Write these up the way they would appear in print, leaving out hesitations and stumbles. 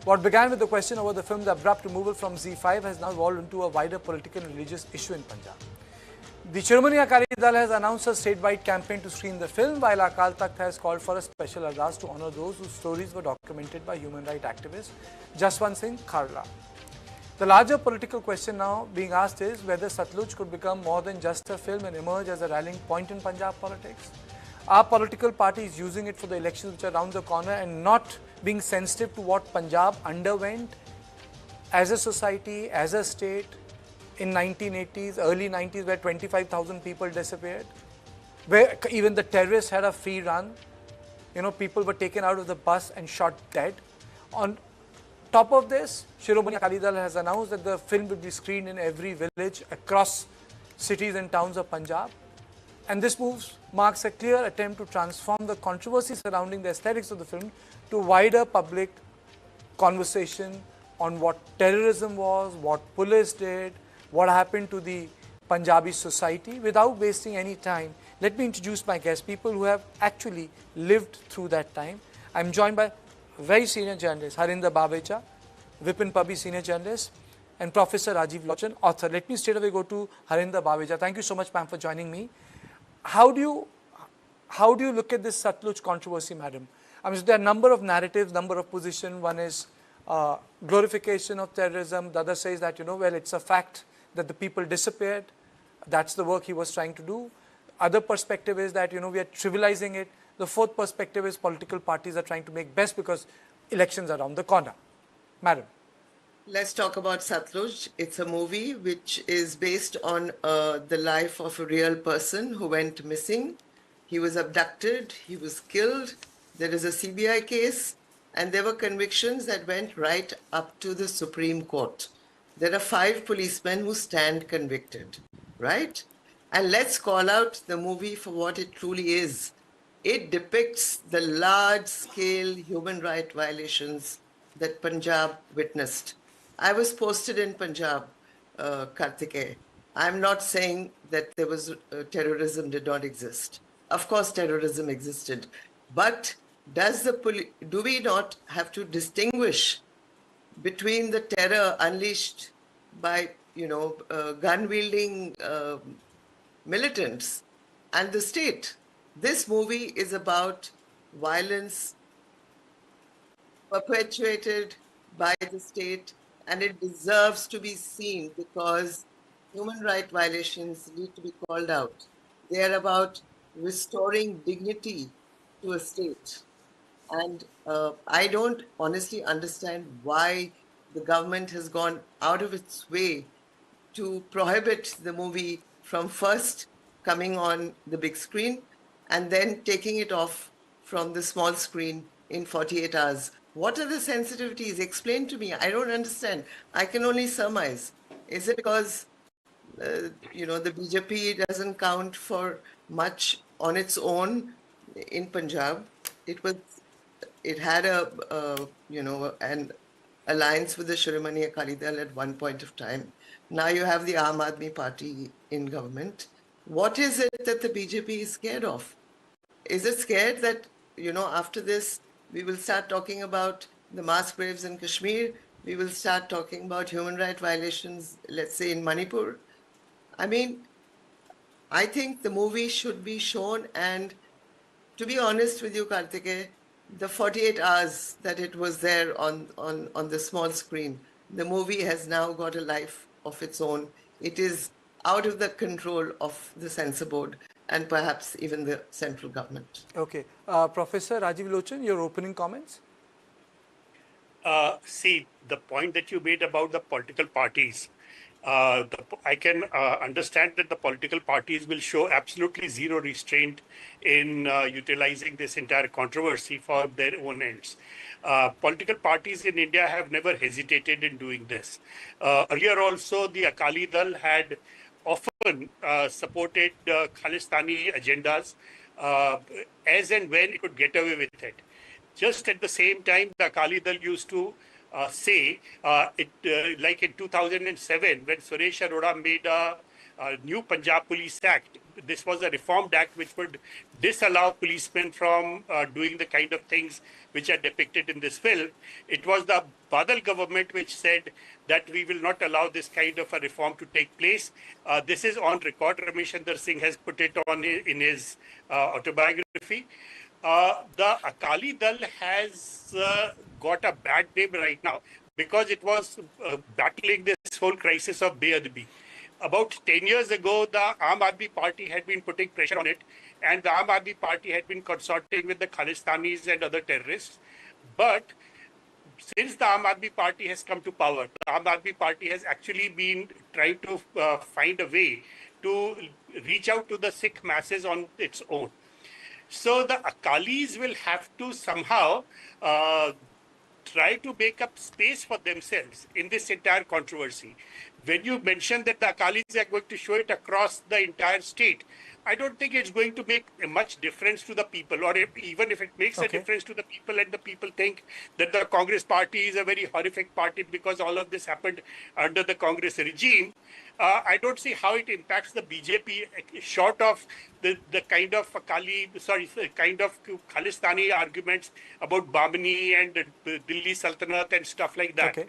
What began with the question over the film's abrupt removal from Z5 has now evolved into a wider political and religious issue in Punjab. The Shiromani Akali Dal has announced a statewide campaign to screen the film, while Akal Takht has called for a special Ardas to honour those whose stories were documented by human rights activist Jaswant Singh Khalra. The larger political question now being asked is whether Satluj could become more than just a film and emerge as a rallying point in Punjab politics. Are political parties using it for the elections which are around the corner and not being sensitive to what Punjab underwent as a society, as a state in 1980s, early 90s, where 25,000 people disappeared, where even the terrorists had a free run? People were taken out of the bus and shot dead. On top of this, Shiromani Akali Dal has announced that the film will be screened in every village across cities and towns of Punjab. And this move marks a clear attempt to transform the controversy surrounding the aesthetics of the film to wider public conversation on what terrorism was, what police did, what happened to the Punjabi society. Without wasting any time, let me introduce my guests, people who have actually lived through that time. I'm joined by very senior journalist, Harinder Babecha, Vipin Pabi, senior journalist, and Professor Rajiv Lochan, author. Let me straight away go to Harinder Babecha. Thank you so much, ma'am, for joining me. How do you look at this Satluj controversy, madam? I mean, there are a number of narratives, number of positions. One is glorification of terrorism. The other says that, well, it's a fact that the people disappeared. That's the work he was trying to do. Other perspective is that, we are trivializing it. The fourth perspective is political parties are trying to make best because elections are around the corner. Madam. Let's talk about Satluj. It's a movie which is based on the life of a real person who went missing. He was abducted, he was killed. There is a CBI case, and there were convictions that went right up to the Supreme Court. There are 5 policemen who stand convicted, right? And let's call out the movie for what it truly is. It depicts the large-scale human rights violations that Punjab witnessed. I was posted in Punjab, Kartikeya. I'm not saying that there was terrorism did not exist. Of course, terrorism existed. But do we not have to distinguish between the terror unleashed by, gun-wielding militants and the state? This movie is about violence perpetuated by the state, and it deserves to be seen because human rights violations need to be called out. They are about restoring dignity to a state. And I don't honestly understand why the government has gone out of its way to prohibit the movie from first coming on the big screen and then taking it off from the small screen in 48 hours. What are the sensitivities? Explain to me. I don't understand. I can only surmise. Is it because, the BJP doesn't count for much on its own in Punjab? It had an alliance with the Shiromani Akali Dal at one point of time. Now you have the Aam Aadmi Party in government. What is it that the BJP is scared of? Is it scared that, after this, we will start talking about the mass graves in Kashmir? We will start talking about human rights violations, let's say in Manipur. I mean, I think the movie should be shown, and to be honest with you, Kartikeya, the 48 hours that it was there on the small screen, the movie has now got a life of its own. It is out of the control of the censor board and perhaps even the central government. Okay. Professor Rajiv Lochan, your opening comments? See, the point that you made about the political parties, I can understand that the political parties will show absolutely zero restraint in utilizing this entire controversy for their own ends. Political parties in India have never hesitated in doing this. Earlier also, the Akali Dal had often supported Khalistani agendas as and when it could get away with it. Just at the same time, the Akali Dal used to say, like in 2007, when Suresh Arora made a new Punjab Police Act. This was a reformed act which would disallow policemen from doing the kind of things which are depicted in this film. It was the Badal government, which said that we will not allow this kind of a reform to take place. This is on record. Ramesh Chandra Singh has put it on in his autobiography. The Akali Dal has got a bad name right now because it was battling this whole crisis of Beadbi. About 10 years ago, the Aam Aadmi Party had been putting pressure on it, and the Aam Aadmi Party had been consorting with the Khalistanis and other terrorists. But since the Aam Aadmi Party has come to power, the Aam Aadmi Party has actually been trying to find a way to reach out to the Sikh masses on its own. So the Akalis will have to somehow try to make up space for themselves in this entire controversy. When you mention that the Akalis are going to show it across the entire state, I don't think it's going to make much difference to the people, or even if it makes a difference to the people and the people think that the Congress party is a very horrific party because all of this happened under the Congress regime, I don't see how it impacts the BJP short of the kind of kind of Khalistani arguments about Bamini and Delhi Sultanate and stuff like that. Okay.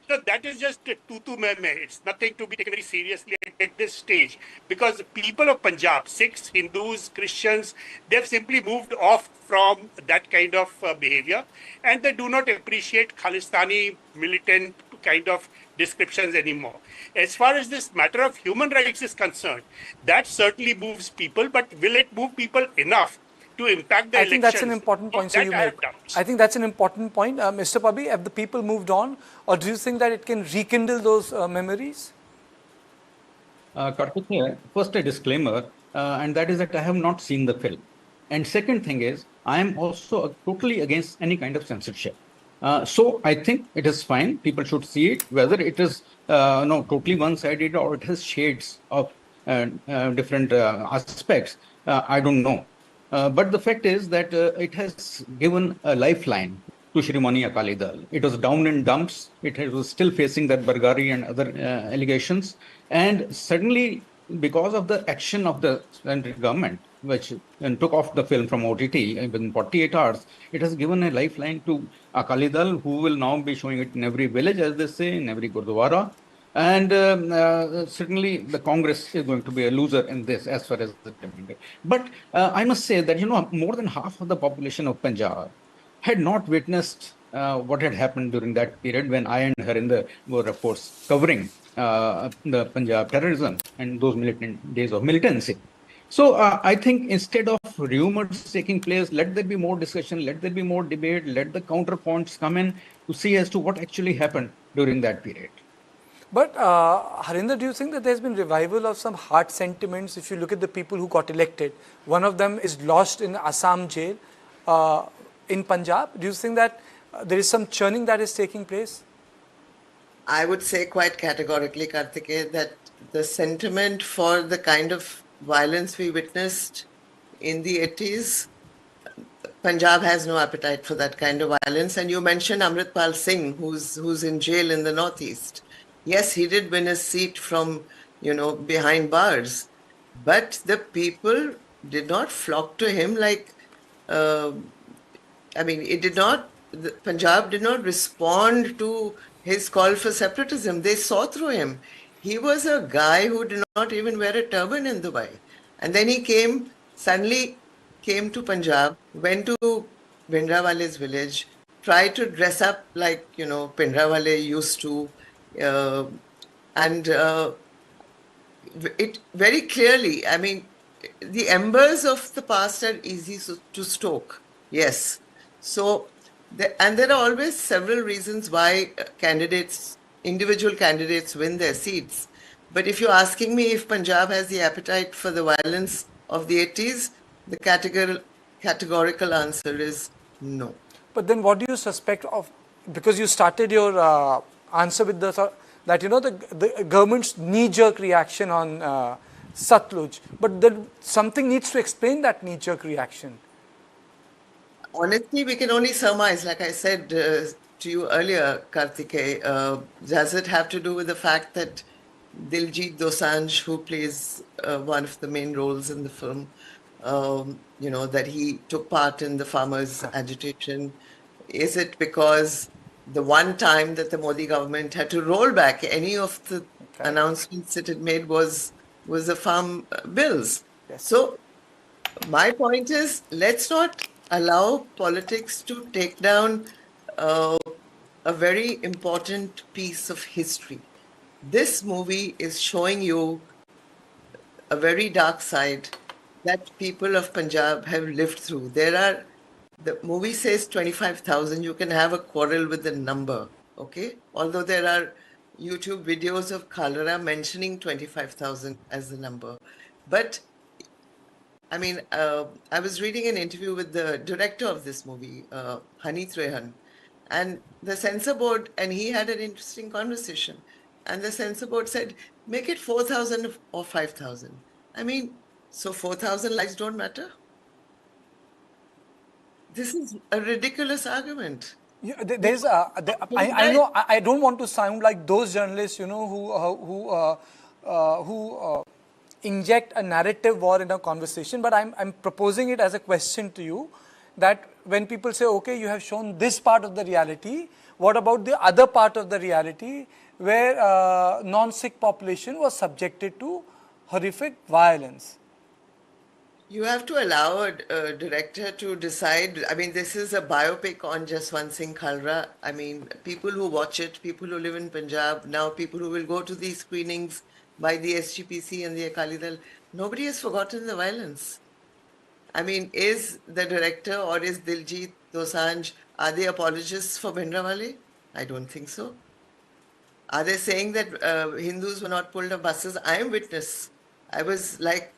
So that is just tutu meh. It's nothing to be taken very seriously at this stage, because people of Punjab, Sikhs, Hindus, Christians, they've simply moved off from that kind of behavior, and they do not appreciate Khalistani militant kind of descriptions anymore. As far as this matter of human rights is concerned, that certainly moves people, but will it move people enough to impact the elections? I think that's an important point. So you make. I think that's an important point. Mr. Pabi, have the people moved on, or do you think that it can rekindle those memories? Karthik, first a disclaimer, and that is that I have not seen the film. And second thing is, I am also totally against any kind of censorship. So I think it is fine. People should see it, whether it is totally one-sided or it has shades of different aspects. I don't know. But the fact is that it has given a lifeline to Shiromani Akali Dal. It was down in dumps. It was still facing that Bargari and other allegations. And suddenly, because of the action of the central government, which took off the film from OTT within 48 hours, it has given a lifeline to Akali Dal, who will now be showing it in every village, as they say, in every Gurdwara. And certainly the Congress is going to be a loser in this as far as the demand. But I must say that, more than half of the population of Punjab had not witnessed what had happened during that period when I and Harinder were, of course, covering the Punjab terrorism and those days of militancy. So I think instead of rumors taking place, let there be more discussion, let there be more debate, let the counterpoints come in to see as to what actually happened during that period. But Harinder, do you think that there's been revival of some heart sentiments? If you look at the people who got elected, one of them is lodged in Assam jail in Punjab. Do you think that there is some churning that is taking place? I would say quite categorically, Karthikeya, that the sentiment for the kind of violence we witnessed in the 80s, Punjab has no appetite for that kind of violence. And you mentioned Amritpal Singh, who's in jail in the Northeast. Yes, he did win a seat from, behind bars, but the people did not flock to him like, Punjab did not respond to his call for separatism. They saw through him. He was a guy who did not even wear a turban in Dubai. And then he suddenly came to Punjab, went to Bhindrawale's village, tried to dress up like, Bhindrawale used to, and it very clearly, the embers of the past are easy to stoke. Yes. So, and there are always several reasons why individual candidates win their seats. But if you're asking me if Punjab has the appetite for the violence of the 80s, the categorical answer is no. But then what do you suspect of, because you started your answer with that the government's knee-jerk reaction on Satluj, but then something needs to explain that knee-jerk reaction. Honestly, we can only surmise, like I said to you earlier, Karthikeya. Does it have to do with the fact that Diljit Dosanjh, who plays one of the main roles in the film, that he took part in the farmers' agitation? Is it because the one time that the Modi government had to roll back any of the announcements that it made was the farm bills. Yes. So my point is, let's not allow politics to take down a very important piece of history. This movie is showing you a very dark side that people of Punjab have lived through. The movie says 25,000. You can have a quarrel with the number, okay? Although there are YouTube videos of Khalra mentioning 25,000 as the number. But I mean, I was reading an interview with the director of this movie, Hani Trehan, and the censor board, and he had an interesting conversation. And the censor board said, make it 4,000 or 5,000. I mean, so 4,000 lives don't matter? This is a ridiculous argument. Yeah, there's I know I don't want to sound like those journalists, you know, who inject a narrative war in a conversation, but I'm proposing it as a question to you, that when people say, okay, you have shown this part of the reality, what about the other part of the reality where non-Sikh population was subjected to horrific violence? You have to allow a director to decide. I mean, this is a biopic on Jaswant Singh Khalra. I mean, people who watch it, people who live in Punjab, now people who will go to these screenings by the SGPC and the Akali Dal, nobody has forgotten the violence. I mean, is the director or is Diljit, Dosanjh, are they apologists for Bhindranwale? I don't think so. Are they saying that Hindus were not pulled off buses? I am witness. I was like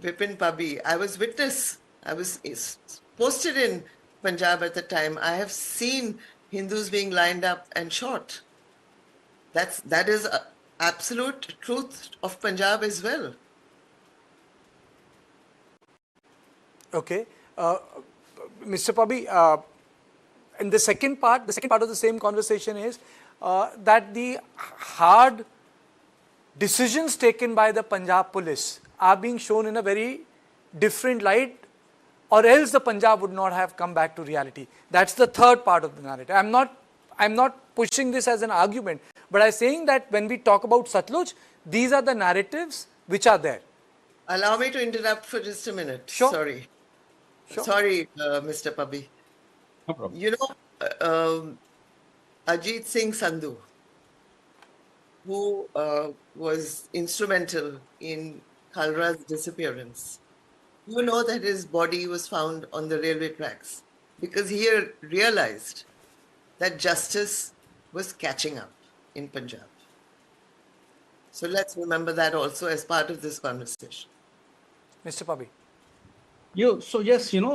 Vipin Pabi. I was witness. I was posted in Punjab at the time. I have seen Hindus being lined up and shot. That is absolute truth of Punjab as well. Okay, Mr. Pabi, and the second part of the same conversation is that the hard decisions taken by the Punjab police are being shown in a very different light, or else the Punjab would not have come back to reality. That's the third part of the narrative. I'm not pushing this as an argument, but I'm saying that when we talk about Satluj, these are the narratives which are there. Allow me to interrupt for just a minute. Sure. Sorry. Sure. Sorry, Mr. Pabi. No problem. You know, Ajit Singh Sandhu, who was instrumental in Khalra's disappearance, you know that his body was found on the railway tracks because he realized that justice was catching up in Punjab. So let's remember that also as part of this conversation. Mr. Pabi. So yes, you know,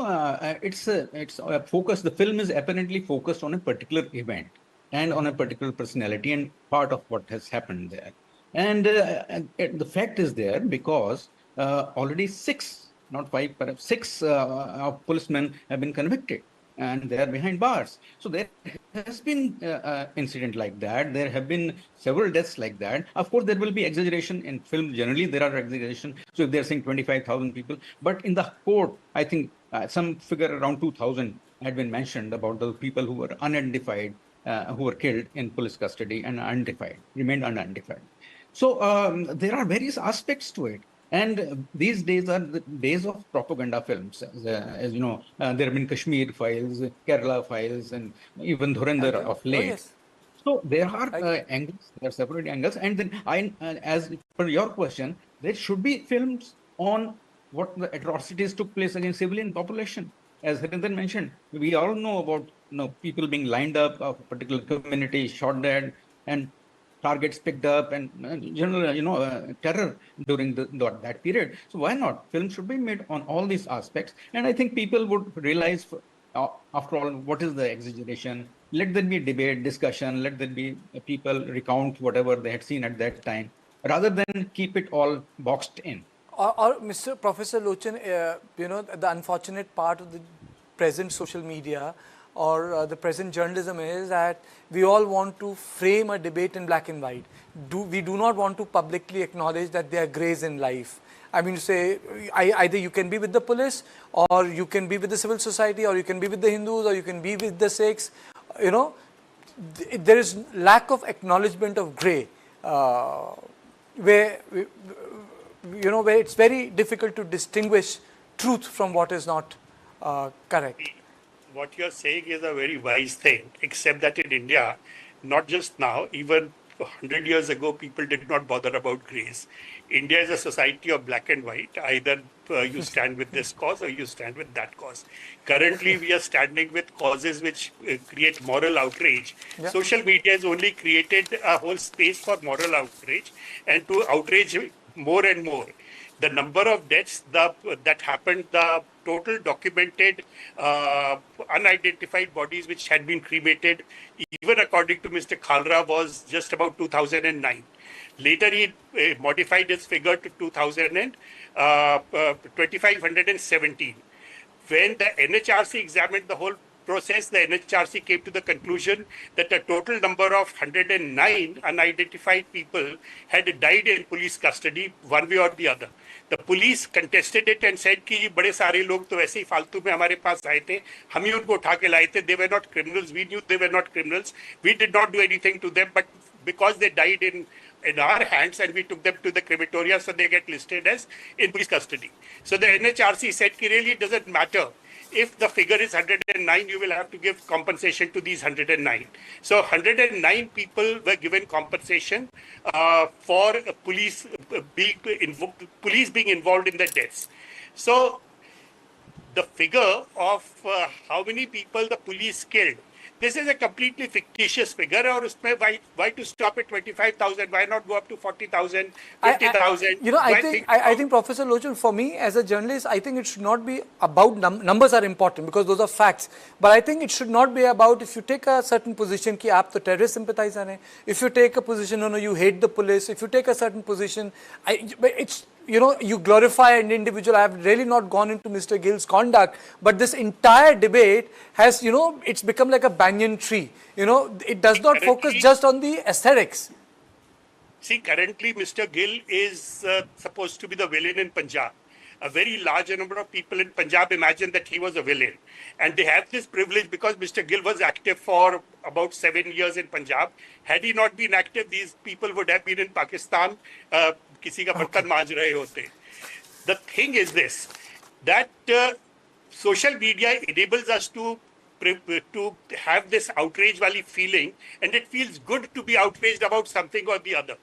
it's a focus. The film is apparently focused on a particular event and on a particular personality and part of what has happened there. And the fact is there because already 6, not 5, perhaps 6 policemen have been convicted and they are behind bars. So there has been incident like that. There have been several deaths like that. Of course, there will be exaggeration in film. Generally, there are exaggeration. So if they're saying 25,000 people, but in the court, I think some figure around 2,000 had been mentioned about the people who were unidentified, who were killed in police custody and remained unidentified. So there are various aspects to it. And these days are the days of propaganda films. As you know, there have been Kashmir files, Kerala files, and even Dhurandhar of late. yes. So there are angles, there are separate angles. And then as per your question, there should be films on what the atrocities took place against civilian population. As Harinder mentioned, we all know about people being lined up of a particular community, shot dead, and targets picked up, and general, terror during that period. So why not? Film should be made on all these aspects. And I think people would realize, after all, what is the exaggeration? Let there be debate, discussion. Let there be people recount whatever they had seen at that time, rather than keep it all boxed in. Or Mr. Professor Lochan, the unfortunate part of the present social media or the present journalism is that we all want to frame a debate in black and white. We do not want to publicly acknowledge that there are grays in life. I mean, say, either you can be with the police, or you can be with the civil society, or you can be with the Hindus, or you can be with the Sikhs. there is lack of acknowledgement of grey, where where it's very difficult to distinguish truth from what is not correct. What you're saying is a very wise thing, except that in India, not just now, even 100 years ago, people did not bother about grays. India is a society of black and white. Either you stand with this cause or you stand with that cause. Currently, we are standing with causes which create moral outrage. Yeah. Social media has only created a whole space for moral outrage and to outrage more and more. The number of deaths that happened, the total documented unidentified bodies which had been cremated, even according to Mr. Khalra, was just about 2009. Later, he modified his figure to 2,517. When the NHRC examined the whole process, the NHRC came to the conclusion that a total number of 109 unidentified people had died in police custody, one way or the other. The police contested it and said कि बड़े सारे लोग तो ऐसे ही फालतू में हमारे पास आए थे, हम ही उनको उठा के लाए थे. They were not criminals. We knew they were not criminals. We did not do anything to them, but because they died in our hands and we took them to the crematoria, so they get listed as in police custody. So the NHRC said कि really it doesn't matter. If the figure is 109, you will have to give compensation to these 109. So 109 people were given compensation for police being involved in the deaths. So the figure of how many people the police killed, this is a completely fictitious figure. Or why to stop at 25,000? Why not go up to 40,000, 50,000? I think, Professor Lochan, for me as a journalist, I think it should not be about numbers are important because those are facts. But I think it should not be about if you take a certain position, ki aap to terrorist sympathizer hai. If you take a position, no, you hate the police. If you take a certain position, it's you glorify an individual. I have really not gone into Mr. Gill's conduct, but this entire debate has, it's become like a banyan tree. It does not focus just on the aesthetics. See, currently Mr. Gill is supposed to be the villain in Punjab. A very large number of people in Punjab imagine that he was a villain. And they have this privilege because Mr. Gill was active for about 7 years in Punjab. Had he not been active, these people would have been in Pakistan. किसी का बर्तन मांज रहे होते. The thing is this, that social media enables us to have this outrage wali feeling, and it feels good to be outraged about something or the other.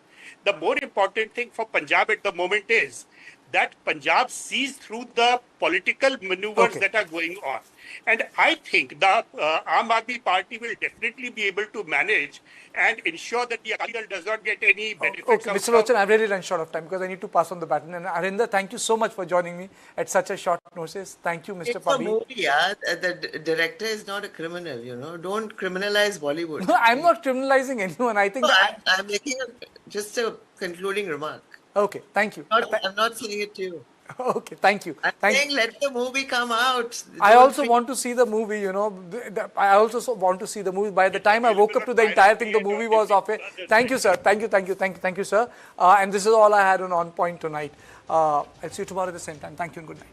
The more important thing for Punjab at the moment is that Punjab sees through the political maneuvers that are going on. And I think the Aam Aadmi Party will definitely be able to manage and ensure that the Akali Dal does not get any benefits. Okay, Mr. Lochan, I've really run short of time because I need to pass on the baton. And Arinder, thank you so much for joining me at such a short notice. Thank you, Mr. Pabi. It's a movie, yeah. The director is not a criminal, Don't criminalize Bollywood. No, I'm not criminalizing anyone. I think I'm making just a concluding remark. Okay, thank you. I'm not saying it to you. Okay, thank you. I'm saying let the movie come out. I also want to see the movie, I also want to see the movie. By the time I woke up to the entire thing, the movie was off. Thank you, sir. Thank you, sir. And this is all I had on Point tonight. I'll see you tomorrow at the same time. Thank you and good night.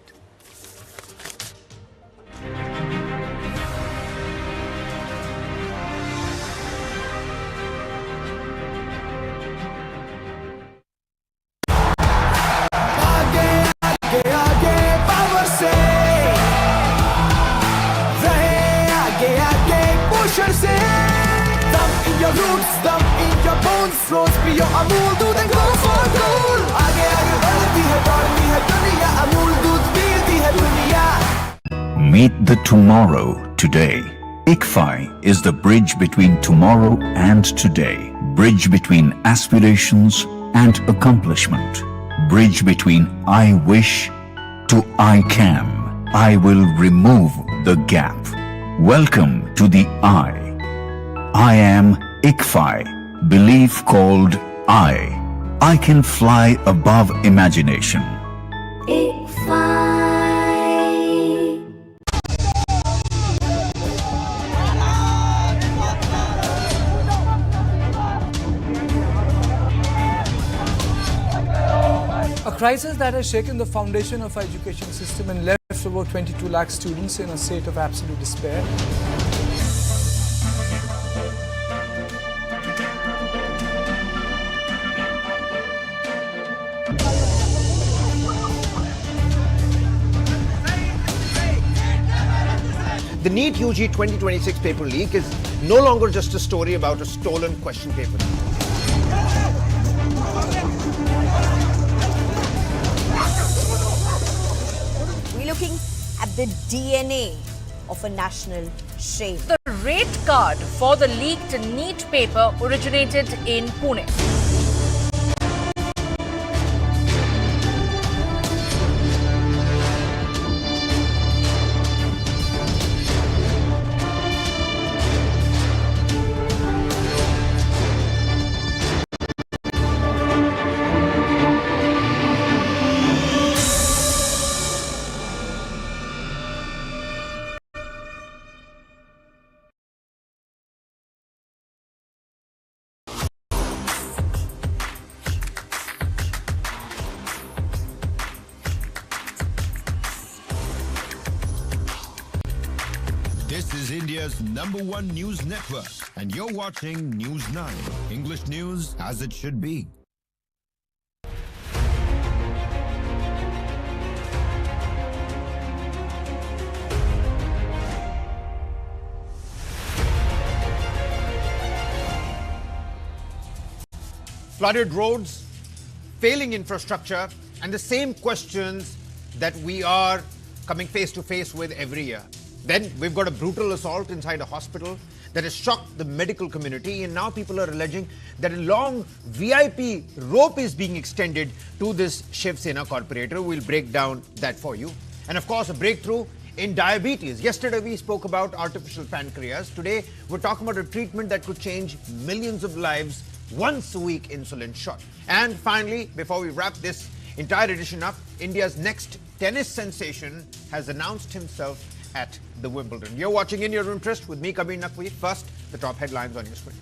Your roots, thumb in your bones, rose be your Amul Doodh and go for gold. आगे आगे बढ़ती है दुनिया, Amul Doodh पीती है दुनिया. Meet the tomorrow today. ICFI is the bridge between tomorrow and today. Bridge between aspirations and accomplishment. Bridge between I wish to I can. I will remove the gap. Welcome to the I. I am ICFI, belief called I can fly above imagination. A crisis that has shaken the foundation of our education system and left about 22 lakh students in a state of absolute despair. The NEET UG 2026 paper leak is no longer just a story about a stolen question paper. We're looking at the DNA of a national shame. The rate card for the leaked NEET paper originated in Pune. This is India's #1 news network, and you're watching News 9, English news as it should be. Flooded roads, failing infrastructure, and the same questions that we are coming face to face with every year. Then we've got a brutal assault inside a hospital that has shocked the medical community, and now people are alleging that a long VIP rope is being extended to this Shiv Sena corporator. We'll break down that for you. And of course, a breakthrough in diabetes. Yesterday we spoke about artificial pancreas. Today we're talking about a treatment that could change millions of lives, once a week insulin shot. And finally, before we wrap this entire edition up, India's next tennis sensation has announced himself at the Wimbledon. You're watching In Your Interest with me, Kabir Naqvi. First, the top headlines on your screen.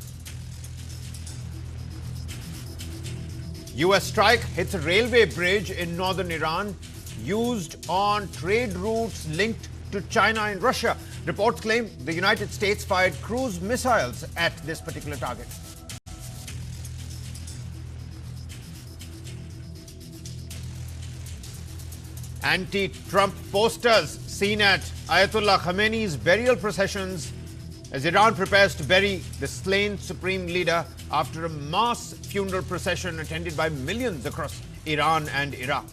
US strike hits a railway bridge in northern Iran used on trade routes linked to China and Russia. Reports claim the United States fired cruise missiles at this particular target. Anti-Trump posters seen at Ayatollah Khamenei's burial processions as Iran prepares to bury the slain supreme leader after a mass funeral procession attended by millions across Iran and Iraq.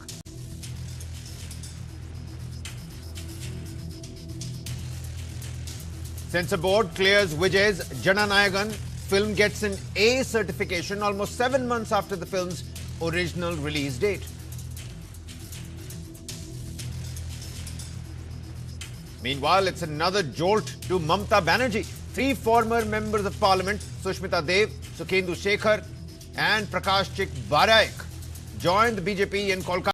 Censor Board clears Vijay's Jananayagan. Film gets an A certification almost 7 months after the film's original release date. Meanwhile, it's another jolt to Mamata Banerjee. 3 former members of parliament, Sushmita Dev, Sukhendu Shekhar and Prakash Chik Baraik, joined the BJP in Kolkata.